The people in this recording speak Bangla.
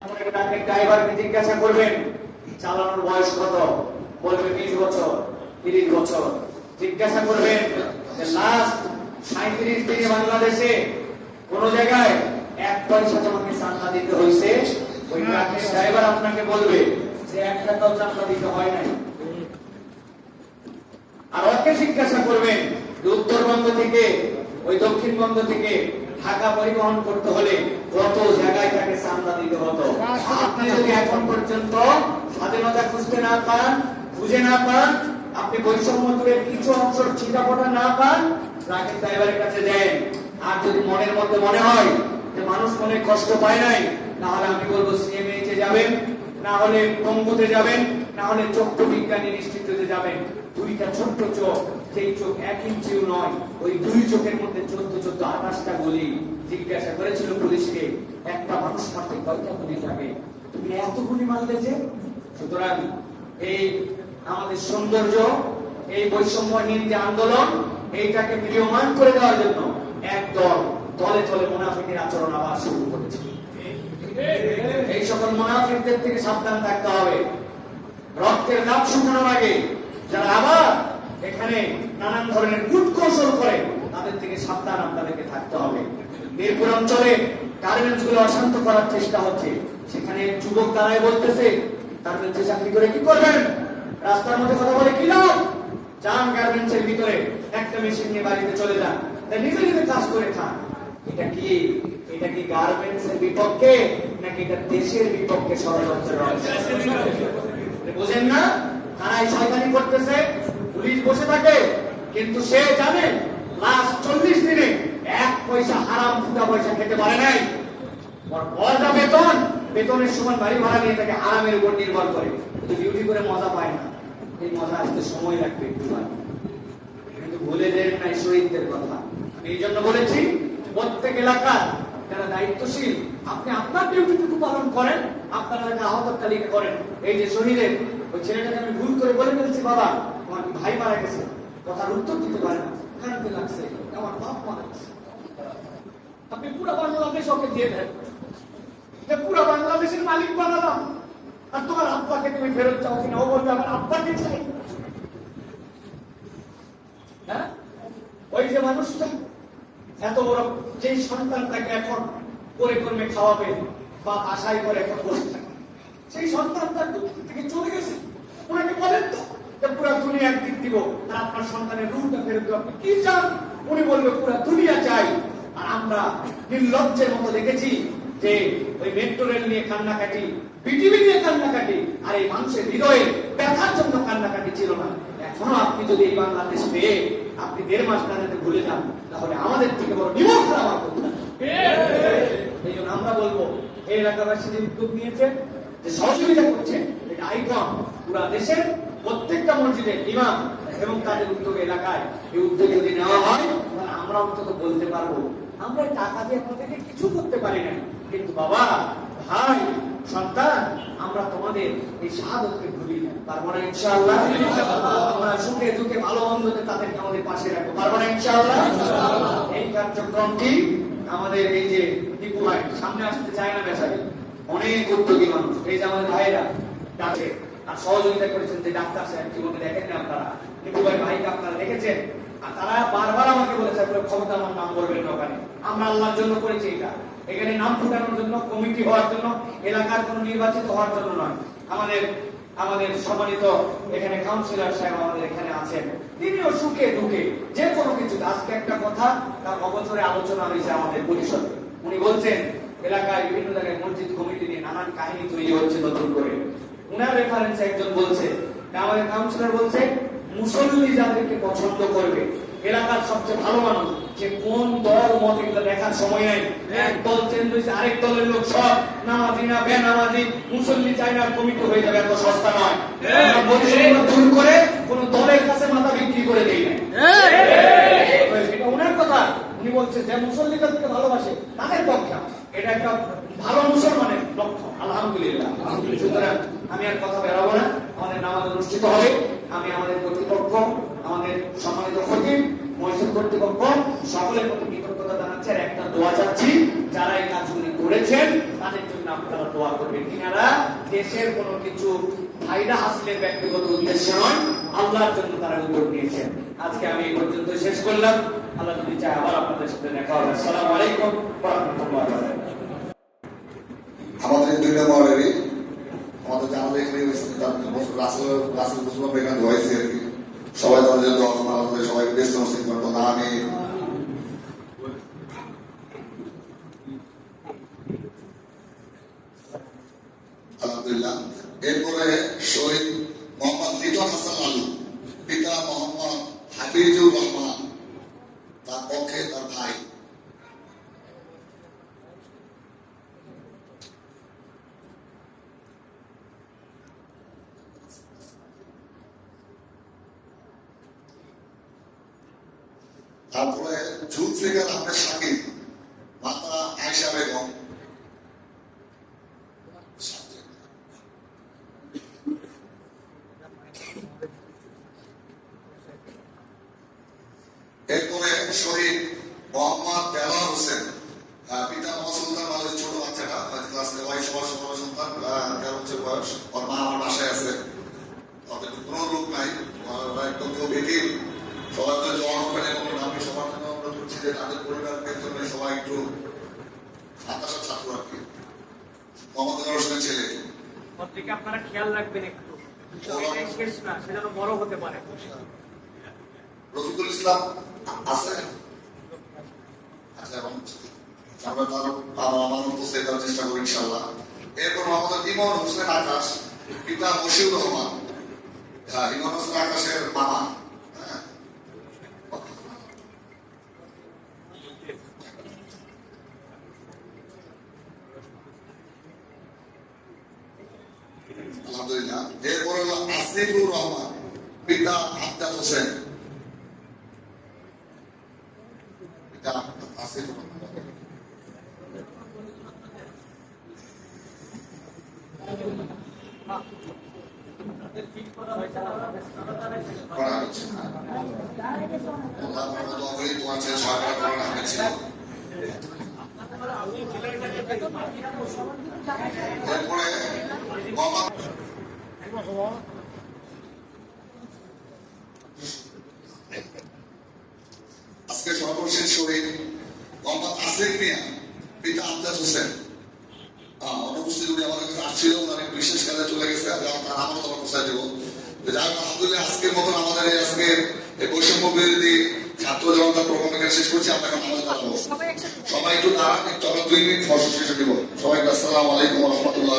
ড্রাইভারকে জিজ্ঞাসা করবেন চালানোর বয়স কত, বলবে 20 বছর 30 বছর। জিজ্ঞাসা করবেন যে লাস্ট 37 দিনে বাংলাদেশে কোন জায়গায় 1 পয়সা তোমাকে চাঁদা দিতে হয়েছে, ওই ট্রাকের ড্রাইভার আপনাকে বলবে যে 1 টাকাও চাঁদা দিতে হয় নাই। আর ওকে জিজ্ঞাসা করবেন উত্তরবঙ্গ থেকে ওই দক্ষিণবঙ্গ থেকে ঢাকা পরিবহন করতে হলে কত জায়গায় তাকে চাঁদা দিতে হতো। আপনি যদি এখন পর্যন্ত স্বাধীনতা খুঁজতে না পান, খুঁজে না পান, আপনি বৈষম্য তুলে কিছু অংশ ছিটাফোটা না পান, ট্রাকের ড্রাইভারের কাছে যান। আর যদি মনের মধ্যে মনে হয় যে মানুষ মনে কষ্ট পায় নাই, তাহলে আমি বলবো সিএমএইচে যাবেন, না হলে পঙ্গুতে যাবেন, না হলে চক্ষু বিজ্ঞানী ইনস্টিটিউটে যাবেন। দুইটা ছোট্ট চোখ, সেই চোখ 1 ইঞ্চিও নয়, ওই দুই চোখের মধ্যে 14-28টা গুলি। জিজ্ঞাসা করেছিল পুলিশকে, একটা মানুষ মারতে কয়টা গুলি থাকে, তুমি এত গুলি মারলে যে? সুতরাং এই আমাদের সৌন্দর্য, এই বৈষম্যহীন যে আন্দোলন, এইটাকে ম্রিয়মাণ করে দেওয়ার জন্য একদল তলে তলে মুনাফিকের আচরণ আবার শুরু করেছে। এই সকল মুনাফিকদের থেকে সাবধান থাকতে হবে। রক্তের দাগ শুকানোর আগে যারা আবার এখানে নানান ধরনের কূটকৌশল করে, তাদের থেকে সাবধান আপনাদেরকে থাকতে হবে। মিরপুর অঞ্চলে গার্মেন্টস গুলো অশান্ত করার চেষ্টা হচ্ছে। সেখানে যুবক তারাই বলতেছে গার্মেন্টসে চাকরি করে কি করবেন, রাস্তার মধ্যে কথা বলে কি লাভ, যান গার্মেন্টস এর ভিতরে একটা মেশিন নিয়ে বাড়িতে চলে যান, নিজে নিজে কাজ করে খান। এটা কি গার্মেন্টস এর বিপক্ষে নাকি এটা দেশের বিপক্ষে ষড়যন্ত্র রয়েছে? বুঝেন না? থানায় শয়তানি করতেছে, পুলিশ বসে থাকে, কিন্তু সে জানে লাস্ট 40 দিনে 1 পয়সা হারাম ফুটা পয়সা খেতে পারে নাই। যা বেতনের সমান বাড়ি ভাড়া নিয়ে থাকে, হারামের উপর নির্ভর করে, কিন্তু ডিউটি করে মজা পায় না। এই মজা আসতে সময় লাগবে একটু, কিন্তু ভুলে দেন নাই শহীদদের কথা। আমি এই জন্য বলেছি প্রত্যেক এলাকার যারা দায়িত্বশীল, আপনি আপনার ডিউটিটুকু পালন করেন, আপনারা আহতের তালিকা করেন। এই যে শহীদের ওই ছেলেটাকে আমি ভুল করে বলে ফেলেছি, বাবা আমার ভাই মারা গেছে, কথার উত্তর দিতে পারে না, কানতে লাগছে, আমার বাপ মারা গেছে। আপনি পুরো বাংলাদেশ ওকে দিয়ে দেন, পুরো বাংলাদেশের মালিক বানালাম, আর তোমার আব্বাকে তুমি ফেরত চাও কিনা? ও বলবে আমার আব্বাকে চাই। হ্যাঁ, ওই যে মানুষটা এত বড়, যেই সন্তানটাকে এখন করে কর্মে খাওয়াবে বা আশায় করে এখন বসে থাকে, সেই সন্তানটা থেকে চলে গেছে। ওনাকে বলেন তো পুরা দুনিয়া একদিক দিব আর আপনার সন্তানের রূপটা ফেরত দেবো, আপনি কি চান? উনি বলবে পুরা দুনিয়া চাই। আর আমরা নির্লজ্জের মতো দেখেছি যে ওই মেট্রো রেল নিয়ে কান্নাকাটি, বিটিভি নিয়ে কান্নাকাটি, আর এই মানুষের হৃদয়ে ব্যথার জন্য কান্নাকাটি ছিল না। এখনো আপনি যদি এই বাংলাদেশ পেয়ে আপনি 1.5 মাস কানাতে ভুলে যান, তাহলে আমাদের থেকে বড় নিমক খারাপ আর করতে না। এই জন্য আমরা বলবো, এই এলাকাবাসী যে উদ্যোগ নিয়েছে, যে সহযোগিতা করছে, এটা আইকন পুরা দেশের প্রত্যেকটা মসজিদের ইমাম এবং তাদের উদ্যোগে এলাকায় এই উদ্যোগ যদি নেওয়া হয়, তাহলে আমরা অন্তত বলতে পারবো আমরা টাকা দিয়ে আপনাদেরকে কিছু করতে পারি না, কিন্তু বাবা, ভাই, সন্তান, আমরা তোমাদের এই শাহাদতকে ভুলি না। পারবো না ইনশাআল্লাহ? আমরা সুখে দুঃখে ভালো মন্দতে তাদেরকে আমাদের পাশে রাখবো, পারবো না ইনশাআল্লাহ? এই কার্যক্রমটি আমাদের এই যে দীপু ভাই সামনে আসতে চায় না, বেচারি অনেক উদ্যোগী মানুষ, এই যে আমাদের ভাইয়েরা ডাকে আর সহযোগিতা করেছেন, যে ডাক্তার সাহেব জীবনে দেখেন না আপনারা, দীপু ভাই ভাইকে আপনারা দেখেছেন, আর তারা বারবার আমাকে বলেছে ক্ষমতা আমার নাম বলবেন না ওখানে। আমরা আল্লাহর জন্য করেছি এটা, এখানে নাম ফুটানোর জন্য, কমিটি হওয়ার জন্য, এলাকার কোন নির্বাচিত হওয়ার জন্য নয়। আমাদের সম্মানিত এখানে কাউন্সিলর সাহেব আমাদের এখানে আছেন, তিনিও সুখে দুঃখে যে কোনো কিছু। আজকে একটা কথা তার অবসরে আলোচনা হয়েছে আমাদের পরিষদে, উনি বলছেন এলাকায় বিভিন্ন জায়গায় মসজিদ কমিটি নিয়ে নানান কাহিনী তৈরি হচ্ছে নতুন করে। উনার রেফারেন্সে একজন বলছে, আমাদের কাউন্সিলর বলছে মুসল্লি যাদেরকে পছন্দ করবে, এলাকার সবচেয়ে ভালো মানুষ, যে কোন দল মত এগুলো দেখার সময় নাই। এক দল চেঞ্জ হয়েছে, আরেক দলের লোক সব নামাজি না বেনামাজি, মুসল্লি চাই না কমিটি হয়ে যাবে, এত সস্তা নয়। দূর করে কোন দলের কাছে মাথা বিক্রি করে দেই না, এটা ওনার কথা। উনি বলছে যে মুসল্লি যাদেরকে ভালোবাসে তাদের পক্ষে এটা একটা ভালো মুসলমানের লক্ষ্য। আলহামদুলিল্লাহ। সুতরাং আমি আর কথা বেরাবো না, আমাদের নামাজ অনুষ্ঠিত হবে। আমি আমাদের কর্তৃপক্ষ, আমাদের সম্মানিত খতিব মসজিদ কর্তৃপক্ষ সকলের প্রতি কৃতজ্ঞতা জানাচ্ছি আর একটা দোয়া চাচ্ছি, যারা এই কাজগুলি করেছেন তাদের জন্য আপনারা দোয়া করবেন। কিনারা দেশের কোনো কিছু ফায়দা হাসিলের ব্যক্তিগত উদ্দেশ্য নয়, আল্লাহর জন্য তারা উদ্যোগ নিয়েছেন। আজকে আমি এই পর্যন্ত শেষ করলাম। আল্লাহ যদি চায় আবার আপনাদের সাথে দেখা হবে। আসসালামু আলাইকুম ওয়া রাহমাতুল্লাহি ওয়া বারাকাতুহু। আমাদের দুই নম্বরেরই আমাদের জানালে এখানে রাসেল মুসলমান এখানে হয়েছে আর কি। সবাই তাদের জন্য সবাইকে ব্যস্ত মসজিদ করতো না আমি আলহামদুলিল্লাহ। এরপরে শহীদ মোহাম্মদ লিটন হাসান আলু, পিতা মোহাম্মদ হাফিজুর রহমান, তার পক্ষে তার ভাই। তারপরে জুলফিকার আহমেদ শাকিব, মাতা আয়েশা বেগম, এরপরে শহীদ মোহাম্মদ দেওয়ার হোসেন, পিতা মোহাম্মদ সুলতান আলীর ছোট বাচ্চাটা ক্লাস সবার সন্তান 13 বছর বয়স। ওর মা আমার বাসায় আছে, তাদের কোনো লোক নাই, একদম খুব এটিম। সবার জন্য জমা হবে এবং আমি সবার জন্য অনুরোধ করছি যে তাদের পরিবারকে জন্য সবাই একটু সাতাশা ছাত্র আর কি। মোহাম্মদ দেওয়ার হোসেনের ছেলে, আপনারা খেয়াল রাখবেন একটু, শেষ না, সে যেন বড় হতে পারে। রফিকুল ইসলাম আছে, আচ্ছা, এবং আমরা তার আমার উপস্থিত করার চেষ্টা করি ইনশাল্লাহ। এরপর আমাদের ইমন হোসেন আকাশ, পিতা মশিউর রহমান, ইমন হোসেন আকাশের মামা। আলহামদুলিল্লাহ। এরপর হলো আসিফুর রহমান, পিতা আফতাব হোসেন, পিতা আসিফুর রহমান। করা হচ্ছে না। আল্লাহ আমরা দোয়া করি তোমার ছেলে সরকার করার আগে ছিল। এরপরে আজকে সর্বশেষ শহীদ মোহাম্মদ আসিফ মিয়া, পিতা আমজাদ হোসেন, অনুপস্থিত উনি আমার কাছে আসছিল, উনি বিশেষ কাজে চলে গেছে, তার আমারও তোমার কোথায় দেবো। যাই হোক আলহামদুলিল্লাহ আজকের মতন আমাদের আজকের এই বৈষম্য বিরোধী ছাত্র জনতা প্রোগ্রাম এখানে শেষ করছি। আমরা এখন আমাদের দাঁড়াবো, সবাই একটু দাঁড়ান, একটু আমরা 2 মিনিট ফসল শেষে দিব। সবাইকে আসসালামু আলাইকুম ওয়া রাহমাতুল্লাহ।